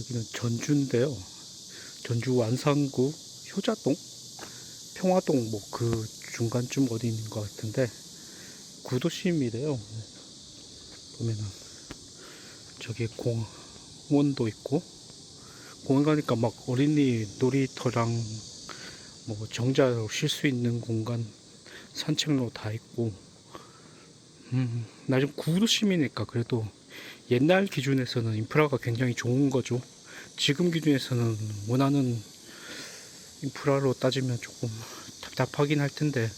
여기는 전주인데요. 전주 완산구 효자동, 평화동 뭐 그 중간쯤 어디 있는 것 같은데 구도심이래요. 보면은 저기 공원도 있고, 공원 가니까 막 어린이 놀이터랑 뭐 정자로 쉴 수 있는 공간, 산책로 다 있고, 나중 구도심이니까 그래도 옛날 기준에서는 인프라가 굉장히 좋은 거죠. 지금 기준에서는 원하는 인프라로 따지면 조금 답답하긴 할 텐데,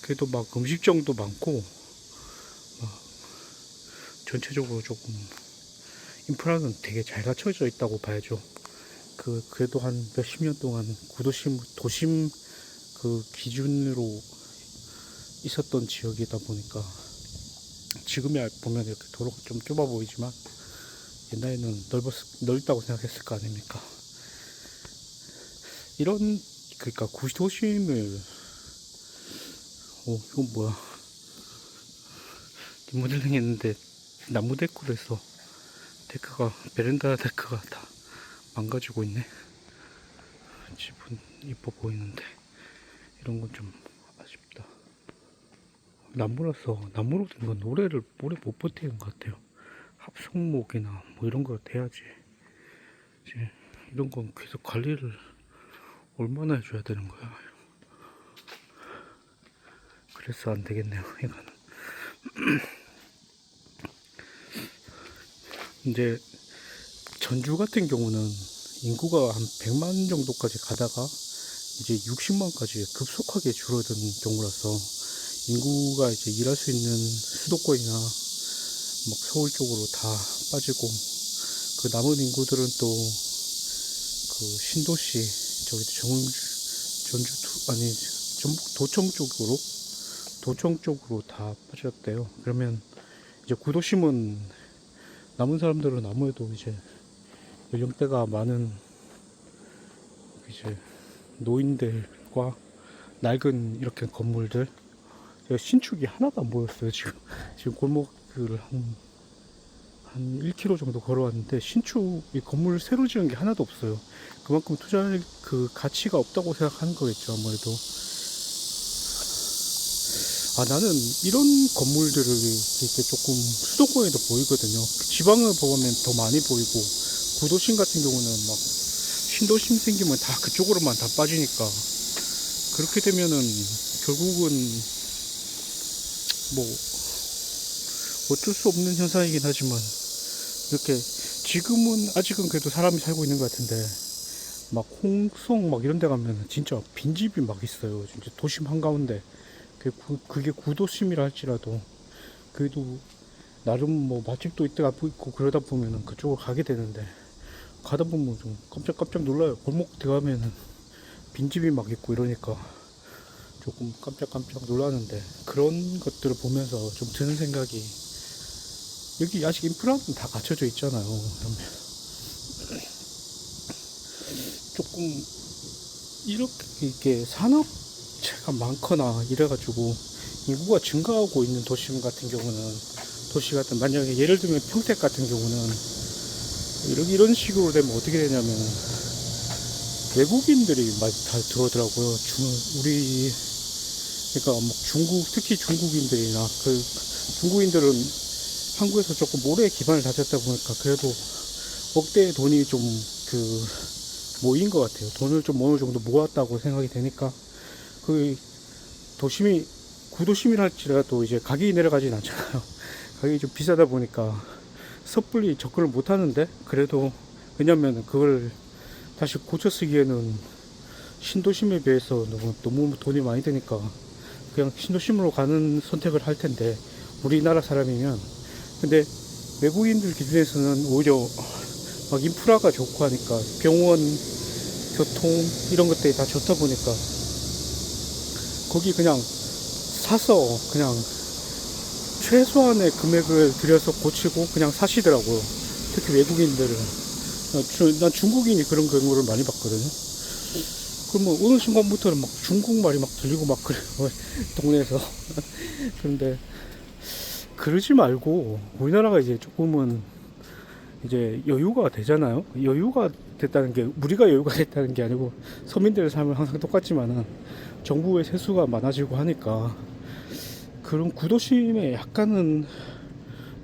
그래도 막 음식점도 많고, 막 전체적으로 조금 인프라는 되게 잘 갖춰져 있다고 봐야죠. 그래도 한 몇십 년 동안 도심 그 기준으로 있었던 지역이다 보니까, 지금에 보면 이렇게 도로가 좀 좁아 보이지만 옛날에는 넓다고 생각했을 거 아닙니까? 그러니까 구도심을, 이건 뭐야? 리모델링 했는데 나무 데크에서 베란다 데크가 다 망가지고 있네. 집은 이뻐 보이는데 이런 건 좀 아쉽다. 나무로 된 건 오래 못 버티는 것 같아요. 합성목이나 뭐 이런 거 돼야지. 이제 이런 건 계속 관리를 얼마나 해줘야 되는 거야. 그래서 안 되겠네요, 이거는. 이제 전주 같은 경우는 인구가 한 100만 정도까지 가다가 이제 60만까지 급속하게 줄어든 경우라서, 인구가 이제 일할 수 있는 수도권이나 막 서울 쪽으로 다 빠지고, 그 남은 인구들은 또 그 신도시, 저기 전북 도청 쪽으로 다 빠졌대요. 그러면 이제 구도심은, 남은 사람들은 아무래도 이제 연령대가 많은 이제 노인들과 낡은 이렇게 건물들, 신축이 하나도 안 보였어요. 지금 골목을 한 1km 정도 걸어왔는데 이 건물 새로 지은 게 하나도 없어요. 그만큼 투자할 그 가치가 없다고 생각하는 거겠죠, 아무래도. 나는 이런 건물들을 이렇게 조금 수도권에도 보이거든요. 지방을 보면 더 많이 보이고, 구도심 같은 경우는 막 신도심 생기면 다 그쪽으로만 다 빠지니까, 그렇게 되면은 결국은 뭐 어쩔 수 없는 현상이긴 하지만, 이렇게 지금은 아직은 그래도 사람이 살고 있는 것 같은데, 막 홍성 막 이런 데 가면 진짜 빈집이 막 있어요. 진짜 도심 한가운데. 그게 구도심이라 할지라도 그래도 나름 뭐 맛집도 있고 그러다 보면은 그쪽으로 가게 되는데, 가다 보면 좀 깜짝 놀라요. 골목 들어가면은 빈집이 막 있고 이러니까 조금 깜짝 놀라는데, 그런 것들을 보면서 좀 드는 생각이, 여기 아직 인프라는 다 갖춰져 있잖아요. 그러면 조금 이렇게 산업체가 많거나 이래가지고 인구가 증가하고 있는 도시 같은, 만약에 예를 들면 평택 같은 경우는 이런 식으로 되면 어떻게 되냐면, 외국인들이 많이 다 들어오더라고요. 그러니까 뭐 특히 중국인들이나, 중국인들은 한국에서 조금 오래 기반을 다졌다 보니까 그래도 억대의 돈이 좀 모인 것 같아요. 돈을 좀 어느 정도 모았다고 생각이 되니까, 그 구도심이라 할지라도 이제 가격이 내려가진 않잖아요. 가격이 좀 비싸다 보니까 섣불리 접근을 못 하는데, 그래도 왜냐면 그걸 다시 고쳐 쓰기에는 신도심에 비해서 너무 돈이 많이 드니까 그냥 신도심으로 가는 선택을 할 텐데, 우리나라 사람이면. 근데 외국인들 기준에서는 오히려 막 인프라가 좋고 하니까, 병원, 교통 이런 것들이 다 좋다 보니까 거기 그냥 사서 그냥 최소한의 금액을 들여서 고치고 그냥 사시더라고요. 특히 외국인들은. 난 중국인이 그런 경우를 많이 봤거든요. 그러면 어느 순간부터는 막 중국말이 막 들리고 막 그래요, 동네에서. 그런데 그러지 말고, 우리나라가 이제 조금은 이제 여유가 되잖아요. 여유가 됐다는 게 우리가 여유가 됐다는 게 아니고 서민들의 삶은 항상 똑같지만은 정부의 세수가 많아지고 하니까 그런 구도심에 약간은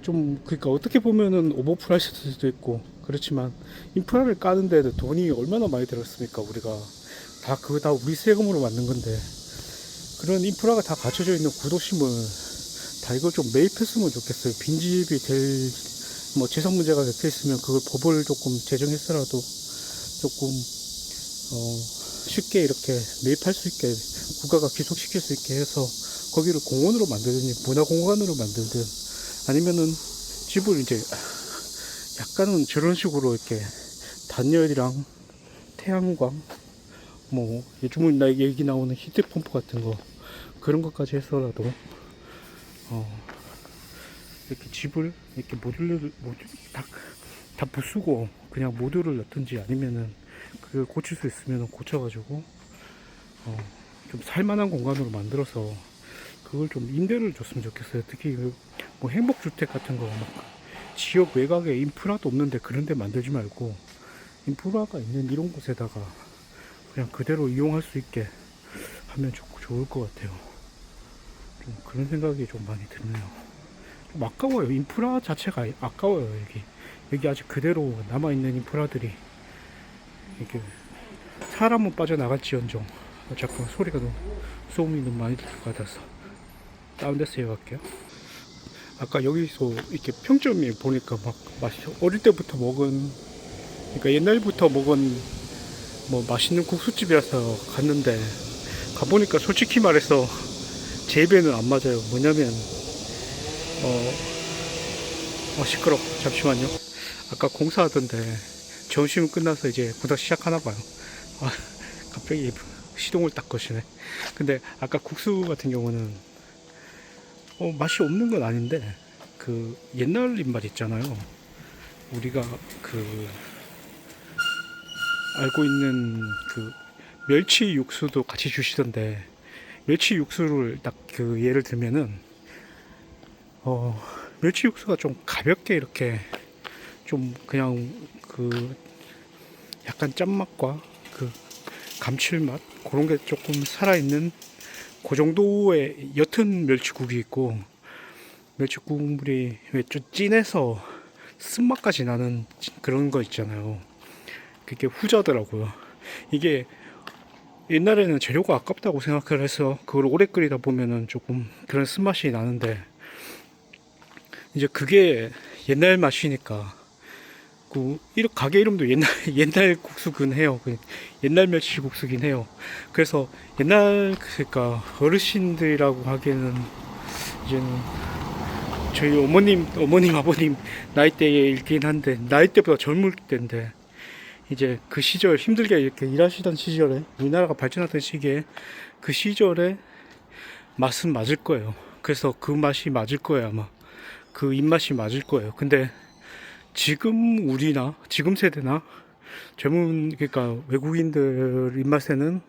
좀 그러니까 어떻게 보면은 오버프라이스일 수도 있고 그렇지만 인프라를 까는데 돈이 얼마나 많이 들었습니까? 우리가 다 그거 다 우리 세금으로 만든 건데 그런 인프라가 다 갖춰져 있는 구도심을 다 이걸 좀 매입했으면 좋겠어요. 빈집이 될 뭐 재산 문제가 얽혀 있으면 그걸 법을 조금 제정했어라도 조금 쉽게 이렇게 매입할 수 있게 국가가 귀속시킬 수 있게 해서 거기를 공원으로 만들든지 문화공간으로 만들든 아니면은 집을 이제 약간은 저런 식으로 이렇게 단열이랑 태양광 뭐 요즘은 나 얘기 나오는 히트펌프 같은 거 그런 것까지 해서라도 이렇게 집을 이렇게 모듈 다 부수고 그냥 모듈을 넣든지 아니면은 그걸 고칠 수 있으면 고쳐가지고 좀 살만한 공간으로 만들어서 그걸 좀 임대를 줬으면 좋겠어요. 특히 뭐 행복주택 같은 거 막 지역 외곽에 인프라도 없는데 그런 데 만들지 말고 인프라가 있는 이런 곳에다가 그냥 그대로 이용할 수 있게 하면 좋을 것 같아요. 좀 그런 생각이 좀 많이 드네요. 좀 아까워요. 인프라 자체가 아까워요. 여기 아직 그대로 남아있는 인프라들이 이렇게 사람은 빠져나갈지언정 자꾸 소리가 너무 소음이 너무 많이 들 것 같아서 다운돼서 이어갈게요. 아까 여기서 이렇게 평점이 보니까 막 어릴 때부터 먹은 그러니까 옛날부터 먹은 뭐 맛있는 국수집이라서 갔는데 가보니까 솔직히 말해서 제 입에는 안 맞아요. 뭐냐면 시끄러. 잠시만요. 아까 공사하던데 점심 끝나서 이제 공사 시작하나 봐요. 갑자기 시동을 딱 거시네. 근데 아까 국수 같은 경우는 맛이 없는 건 아닌데 그 옛날 입맛 있잖아요. 우리가 그 알고 있는 그 멸치 육수도 같이 주시던데 멸치 육수를 딱 그 예를 들면은 멸치 육수가 좀 가볍게 이렇게 좀 그냥 그 약간 짠맛과 그 감칠맛 그런 게 조금 살아있는 그 정도의 옅은 멸치국이 있고 멸치 국물이 왜 좀 진해서 쓴맛까지 나는 그런 거 있잖아요. 그게 후자더라고요. 이게 옛날에는 재료가 아깝다고 생각을 해서 그걸 오래 끓이다 보면은 조금 그런 쓴맛이 나는데 이제 그게 옛날 맛이니까 그 가게 이름도 옛날 국수긴 해요. 옛날 멸치국수긴 해요. 그래서 옛날 그러니까 어르신들이라고 하기에는 이제는 저희 어머님 아버님 나이대이긴 한데 나이대보다 젊을 때인데 이제 그 시절 힘들게 이렇게 일하시던 시절에 우리나라가 발전하던 시기에 그 시절에 맛은 맞을 거예요. 그래서 그 맛이 맞을 거예요. 아마 그 입맛이 맞을 거예요. 근데 지금 지금 세대나 젊은 그러니까 외국인들 입맛에는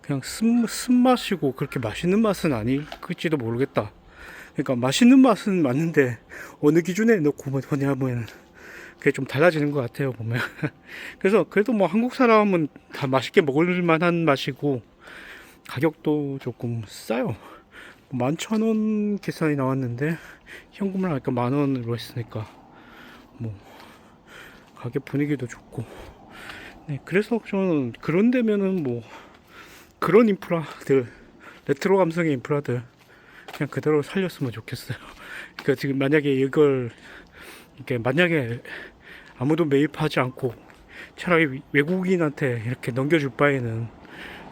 그냥 쓴맛이고 그렇게 맛있는 맛은 아닐지도 모르겠다. 그러니까 맛있는 맛은 맞는데 어느 기준에 넣고 뭐냐면 그게 좀 달라지는 것 같아요 보면. 그래서 그래도 뭐 한국 사람은 다 맛있게 먹을 만한 맛이고 가격도 조금 싸요. 11,000원 계산이 나왔는데 현금을 하니까 10,000원으로 했으니까 뭐 가격 분위기도 좋고. 네, 그래서 저는 그런 데면은 뭐 그런 인프라들 레트로 감성의 인프라들 그냥 그대로 살렸으면 좋겠어요. 그러니까 지금 만약에 이걸 이렇게 만약에 아무도 매입하지 않고 차라리 외국인한테 이렇게 넘겨줄 바에는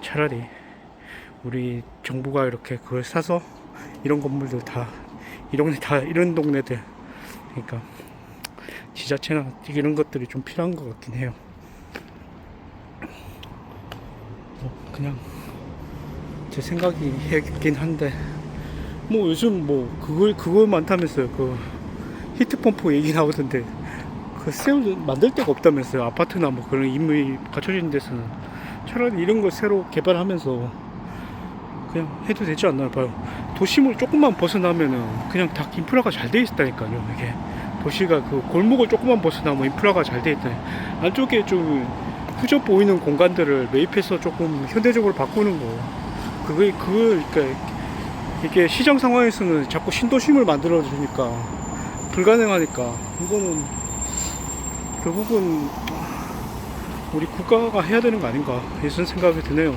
차라리 우리 정부가 이렇게 그걸 사서 이런 건물들 이런 동네들 그러니까 지자체나 이런 것들이 좀 필요한 것 같긴 해요. 그냥 제 생각이긴 한데 뭐 요즘 뭐 그걸 많다면서요. 그 히트펌프 얘기 나오던데 그 새로 만들 데가 없다면서요. 아파트나 뭐 그런 임의 갖춰진 데서는 차라리 이런 걸 새로 개발하면서 그냥 해도 되지 않나 봐요. 도심을 조금만 벗어나면은 그냥 다 인프라가 잘 돼 있다니까요. 이게 도시가 그 골목을 조금만 벗어나면 인프라가 잘 돼 있다. 안쪽에 좀 후져 보이는 공간들을 매입해서 조금 현대적으로 바꾸는 거. 그러니까 이게 시장 상황에서는 자꾸 신도심을 만들어 주니까 불가능하니까 이거는 결국은 우리 국가가 해야 되는 거 아닌가 이런 생각이 드네요.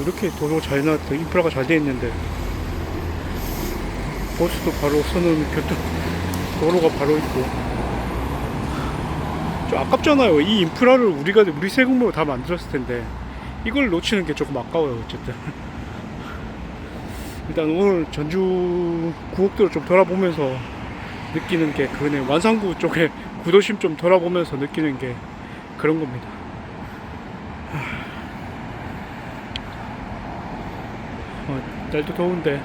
이렇게 도로 잘 나왔다. 인프라가 잘 돼 있는데 버스도 바로 서는 교통 도로가 바로 있고 좀 아깝잖아요. 이 인프라를 우리 세금으로 다 만들었을 텐데 이걸 놓치는 게 조금 아까워요. 어쨌든 일단 오늘 전주 구옥도를 좀 돌아보면서 느끼는 게 그거네. 완산구 쪽에 구도심 좀 돌아보면서 느끼는 게 그런 겁니다. 날도 더운데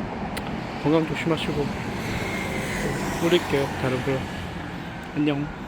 건강 조심하시고 누릴게요. 다른 거 안녕.